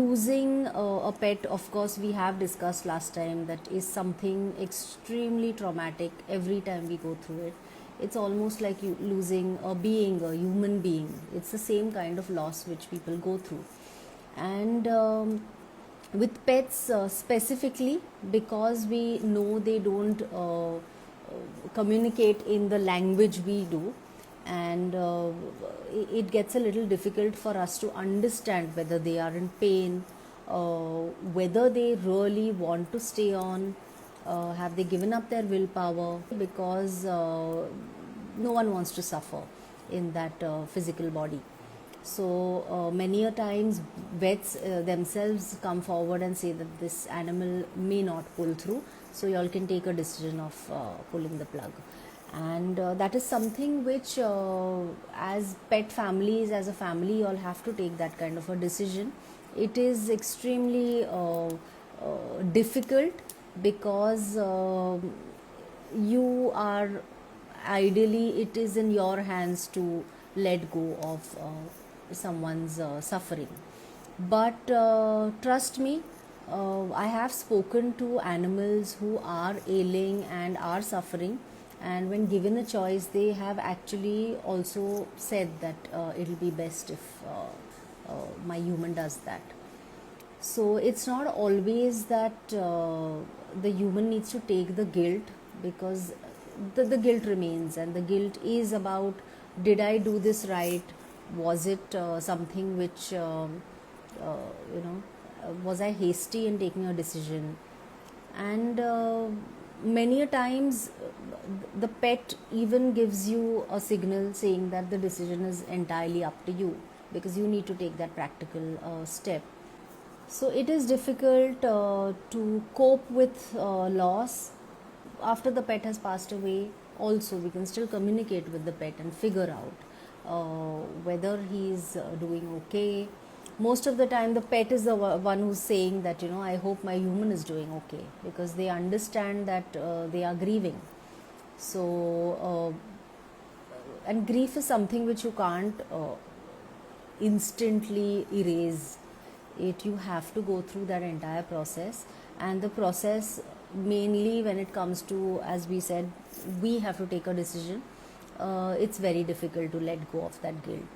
Losing a pet, of course, we have discussed last time, that is something extremely traumatic every time we go through it. It's almost like you losing a being, a human being. It's the same kind of loss which people go through. And with pets specifically, because we know they don't communicate in the language we do, and it gets a little difficult for us to understand whether they are in pain, whether they really want to stay on, have they given up their willpower, because no one wants to suffer in that physical body. So many a times vets themselves come forward and say that this animal may not pull through, so you all can take a decision of pulling the plug. And that is something which as pet families, as a family, you all have to take that kind of a decision. It is extremely difficult, because you are, ideally it is in your hands to let go of someone's suffering. But trust me, I have spoken to animals who are ailing and are suffering, and when given a choice, they have actually also said that it'll be best if my human does that. So it's not always that the human needs to take the guilt, because the guilt remains, and the guilt is about, did I do this right? Was it something which was I hasty in taking a decision? And many a times the pet even gives you a signal saying that the decision is entirely up to you, because you need to take that practical step. So it is difficult to cope with loss after the pet has passed away. Also, we can still communicate with the pet and figure out whether he is doing okay. Most of the time the pet is the one who's saying that, I hope my human is doing okay, because they understand that they are grieving. So and grief is something which you can't instantly erase it. You have to go through that entire process, and the process, mainly when it comes to, as we said, we have to take a decision. It's very difficult to let go of that guilt.